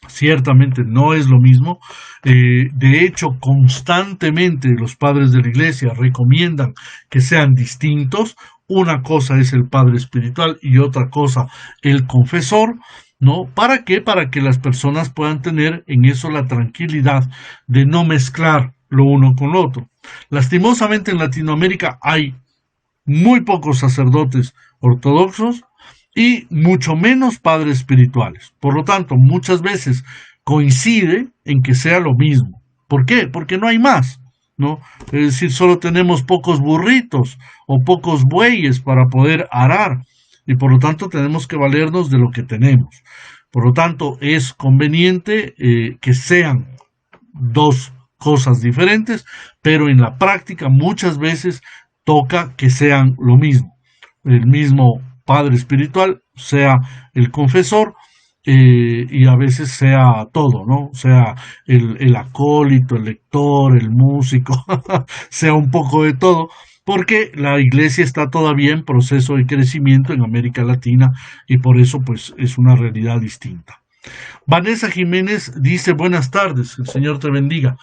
S1: ciertamente no es lo mismo. De hecho, constantemente los padres de la Iglesia recomiendan que sean distintos. Una cosa es el padre espiritual y otra cosa el confesor, ¿no? ¿Para qué? Para que las personas puedan tener en eso la tranquilidad de no mezclar lo uno con lo otro. Lastimosamente en Latinoamérica hay muy pocos sacerdotes ortodoxos y mucho menos padres espirituales. Por lo tanto, muchas veces coincide en que sea lo mismo. ¿Por qué? Porque no hay más, ¿no? Es decir, solo tenemos pocos burritos o pocos bueyes para poder arar y por lo tanto tenemos que valernos de lo que tenemos. Por lo tanto, es conveniente que sean dos cosas diferentes, pero en la práctica muchas veces toca que sean lo mismo. El mismo padre espiritual sea el confesor y a veces sea todo, ¿no? Sea el acólito, el lector, el músico, sea un poco de todo, porque la iglesia está todavía en proceso de crecimiento en América Latina y por eso pues es una realidad distinta. Vanessa Jiménez dice buenas tardes, el Señor te bendiga.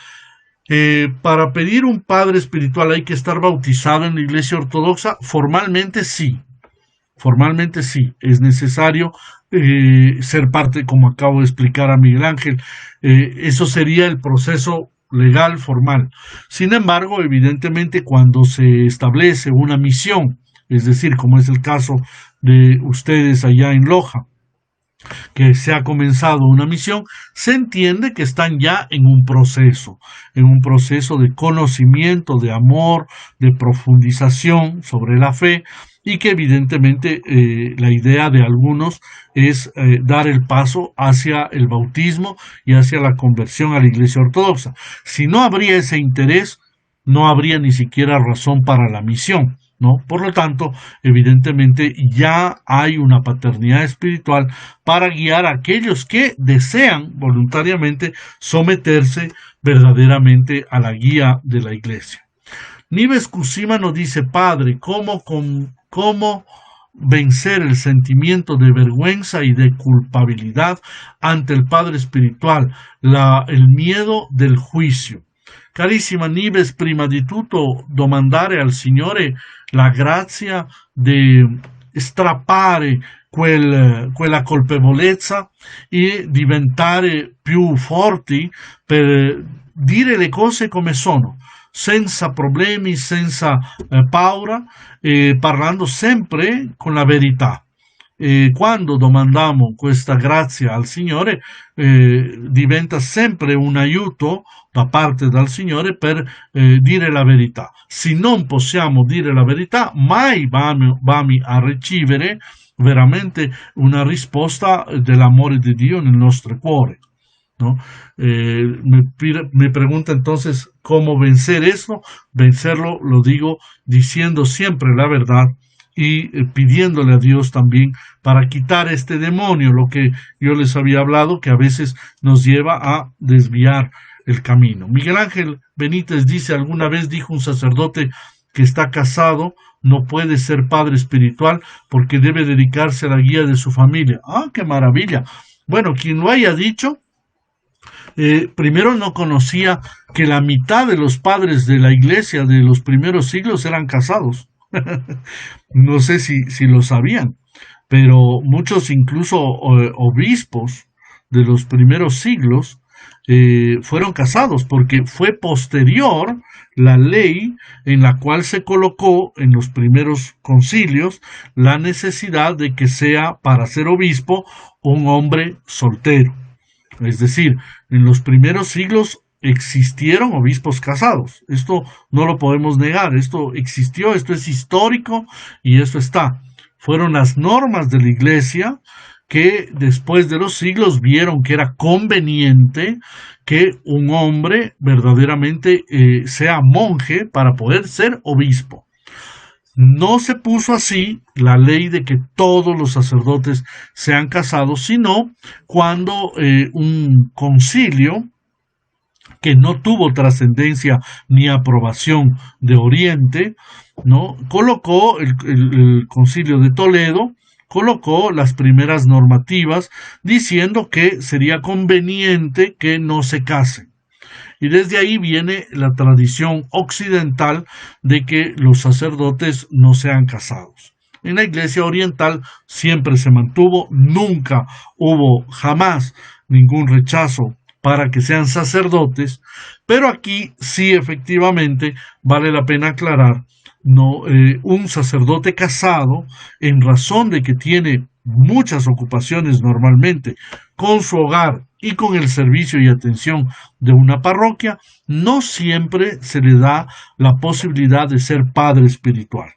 S1: Para pedir un padre espiritual hay que estar bautizado en la iglesia ortodoxa. Formalmente sí, es necesario ser parte, como acabo de explicar a Miguel Ángel. Eso sería el proceso legal formal. Sin embargo, evidentemente cuando se establece una misión, es decir, como es el caso de ustedes allá en Loja, que se ha comenzado una misión, se entiende que están ya en un proceso de conocimiento, de amor, de profundización sobre la fe y que evidentemente la idea de algunos es dar el paso hacia el bautismo y hacia la conversión a la Iglesia Ortodoxa. Si no habría ese interés, no habría ni siquiera razón para la misión, ¿no? Por lo tanto, evidentemente ya hay una paternidad espiritual para guiar a aquellos que desean voluntariamente someterse verdaderamente a la guía de la Iglesia. Nives Kusima nos dice, Padre, ¿cómo vencer el sentimiento de vergüenza y de culpabilidad ante el Padre espiritual, el miedo del juicio? Carissima Nives, prima di tutto domandare al Signore la grazia di strappare quella colpevolezza e diventare più forti per dire le cose come sono, senza problemi, senza paura, parlando sempre con la verità. E quando domandiamo questa grazia al Signore diventa sempre un aiuto da parte dal Signore per dire la verità. Se non possiamo dire la verità, mai vamo a ricevere veramente una risposta dell'amore di Dio nel nostro cuore, ¿no? Me pregunta entonces cómo vencer eso. Vencerlo, lo digo, diciendo siempre la verdad y pidiéndole a Dios también para quitar este demonio, lo que yo les había hablado, que a veces nos lleva a desviar el camino. Miguel Ángel Benítez dice, alguna vez dijo un sacerdote que está casado, no puede ser padre espiritual porque debe dedicarse a la guía de su familia. ¡Ah, qué maravilla! Bueno, quien lo haya dicho, primero no conocía que la mitad de los padres de la iglesia de los primeros siglos eran casados. No sé si lo sabían, pero muchos incluso obispos de los primeros siglos fueron casados, porque fue posterior la ley en la cual se colocó en los primeros concilios la necesidad de que sea para ser obispo un hombre soltero. Es decir, en los primeros siglos existieron obispos casados. Esto no lo podemos negar, esto existió, esto es histórico y esto está. Fueron las normas de la Iglesia que después de los siglos vieron que era conveniente que un hombre verdaderamente sea monje para poder ser obispo. No se puso así la ley de que todos los sacerdotes sean casados, sino cuando un concilio que no tuvo trascendencia ni aprobación de Oriente, ¿no? Colocó el Concilio de Toledo, colocó las primeras normativas diciendo que sería conveniente que no se casen. Y desde ahí viene la tradición occidental de que los sacerdotes no sean casados. En la Iglesia oriental siempre se mantuvo, nunca hubo jamás ningún rechazo para que sean sacerdotes, pero aquí sí efectivamente vale la pena aclarar, no, un sacerdote casado, en razón de que tiene muchas ocupaciones normalmente con su hogar y con el servicio y atención de una parroquia, no siempre se le da la posibilidad de ser padre espiritual.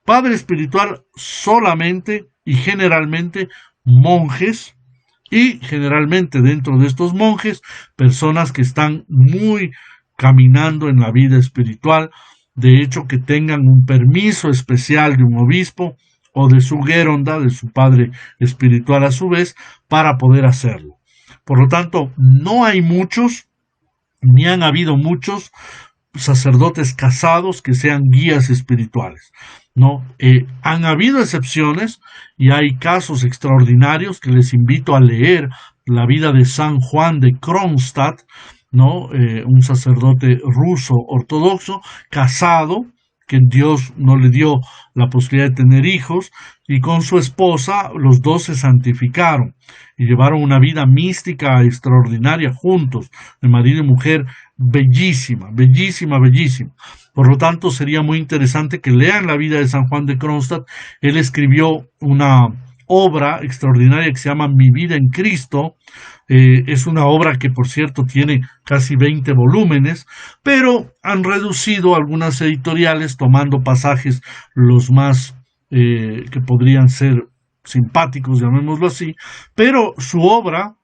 S1: Padre espiritual solamente y generalmente monjes, y generalmente dentro de estos monjes personas que están muy caminando en la vida espiritual, de hecho que tengan un permiso especial de un obispo o de su guéronda, de su padre espiritual a su vez, para poder hacerlo. Por lo tanto, no hay muchos, ni han habido muchos sacerdotes casados que sean guías espirituales. ¿No? Han habido excepciones y hay casos extraordinarios que les invito a leer la vida de San Juan de Kronstadt, ¿no? Un sacerdote ruso ortodoxo, casado, que Dios no le dio la posibilidad de tener hijos, y con su esposa los dos se santificaron y llevaron una vida mística extraordinaria juntos, de marido y mujer, bellísima, bellísima, bellísima. Por lo tanto, sería muy interesante que lean la vida de San Juan de Kronstadt. Él escribió una obra extraordinaria que se llama Mi vida en Cristo. Es una obra que, por cierto, tiene casi 20 volúmenes, pero han reducido algunas editoriales tomando pasajes los más que podrían ser simpáticos, llamémoslo así, pero su obra,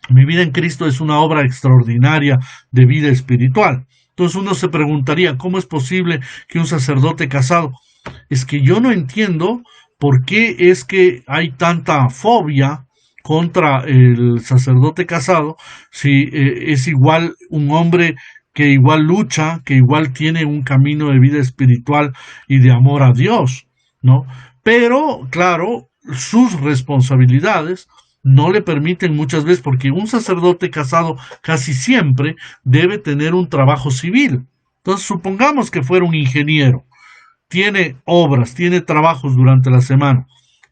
S1: Mi vida en Cristo, es una obra extraordinaria de vida espiritual. Entonces uno se preguntaría, ¿cómo es posible que un sacerdote casado? Es que yo no entiendo por qué es que hay tanta fobia contra el sacerdote casado si es igual un hombre que igual lucha, que igual tiene un camino de vida espiritual y de amor a Dios, ¿no? Pero, claro, sus responsabilidades no le permiten muchas veces, porque un sacerdote casado casi siempre debe tener un trabajo civil. Entonces, supongamos que fuera un ingeniero, tiene obras, tiene trabajos durante la semana.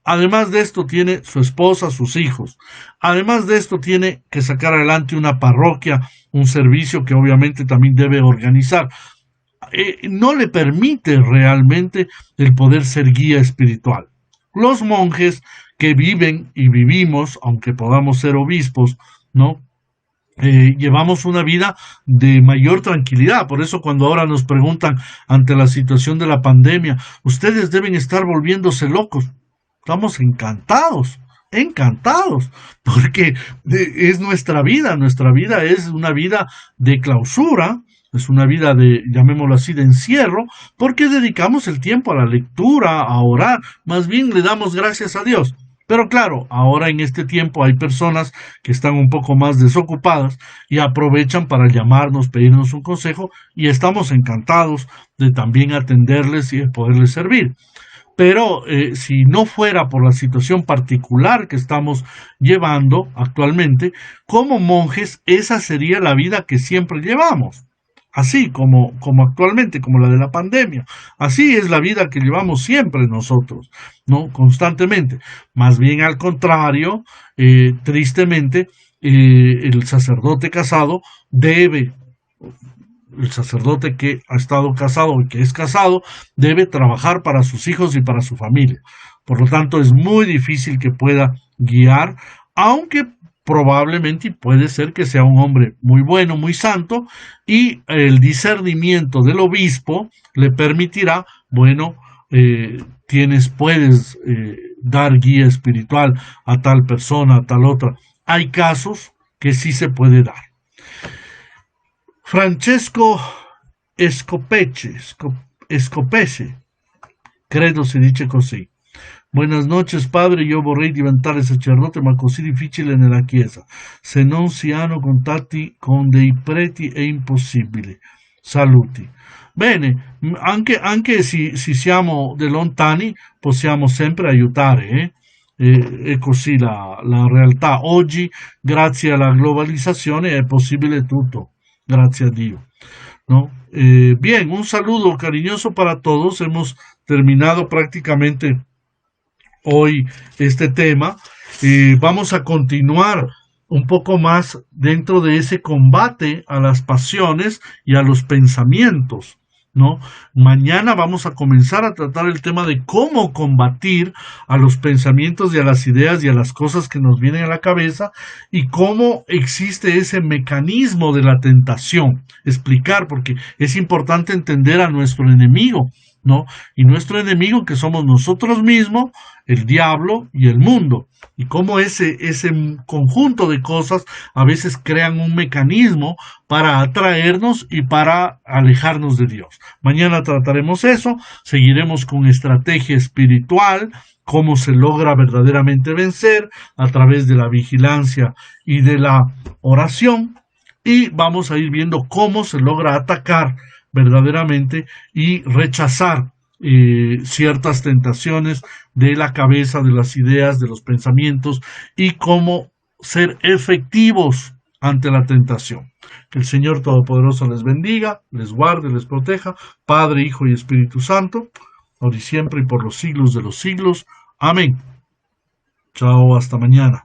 S1: Además de esto, tiene su esposa, sus hijos. Además de esto, tiene que sacar adelante una parroquia, un servicio que obviamente también debe organizar. No le permite realmente el poder ser guía espiritual. Los monjes que viven y vivimos, aunque podamos ser obispos, ¿no? Llevamos una vida de mayor tranquilidad. Por eso cuando ahora nos preguntan ante la situación de la pandemia, ustedes deben estar volviéndose locos. Estamos encantados, encantados, porque es nuestra vida es una vida de clausura, es una vida de, llamémoslo así, de encierro, porque dedicamos el tiempo a la lectura, a orar, más bien le damos gracias a Dios. Pero claro, ahora en este tiempo hay personas que están un poco más desocupadas y aprovechan para llamarnos, pedirnos un consejo, y estamos encantados de también atenderles y de poderles servir. Pero si no fuera por la situación particular que estamos llevando actualmente, como monjes, esa sería la vida que siempre llevamos. Así como actualmente, como la de la pandemia. Así es la vida que llevamos siempre nosotros, ¿no? Constantemente. Más bien al contrario, tristemente, el sacerdote casado debe, el sacerdote que ha estado casado y que es casado, debe trabajar para sus hijos y para su familia. Por lo tanto, es muy difícil que pueda guiar, aunque probablemente puede ser que sea un hombre muy bueno, muy santo, y el discernimiento del obispo le permitirá, bueno, puedes dar guía espiritual a tal persona, a tal otra. Hay casos que sí se puede dar. Francesco Scopese, credo si dice così. Buenas noches, padre. Io vorrei diventare sacerdote, ma così difficile nella Chiesa. Se non si hanno contatti con dei preti è impossibile. Saluti. Bene, anche se siamo lontani, possiamo sempre aiutare, eh? È così la realtà. Oggi, grazie alla globalizzazione, è possibile tutto. Grazie a Dio. ¿No? Bien, un saludo cariñoso para todos. Hemos terminado prácticamente hoy este tema. Vamos a continuar un poco más dentro de ese combate a las pasiones y a los pensamientos, ¿no? Mañana vamos a comenzar a tratar el tema de cómo combatir a los pensamientos y a las ideas y a las cosas que nos vienen a la cabeza y cómo existe ese mecanismo de la tentación. Explicar, porque es importante entender a nuestro enemigo, ¿no? Y nuestro enemigo que somos nosotros mismos, el diablo y el mundo. Y cómo ese conjunto de cosas a veces crean un mecanismo para atraernos y para alejarnos de Dios. Mañana trataremos eso, seguiremos con estrategia espiritual, cómo se logra verdaderamente vencer a través de la vigilancia y de la oración, y vamos a ir viendo cómo se logra atacar verdaderamente y rechazar ciertas tentaciones de la cabeza, de las ideas, de los pensamientos, y cómo ser efectivos ante la tentación. Que el Señor Todopoderoso les bendiga, les guarde, les proteja, Padre, Hijo y Espíritu Santo, ahora y siempre y por los siglos de los siglos. Amén. Chao, hasta mañana.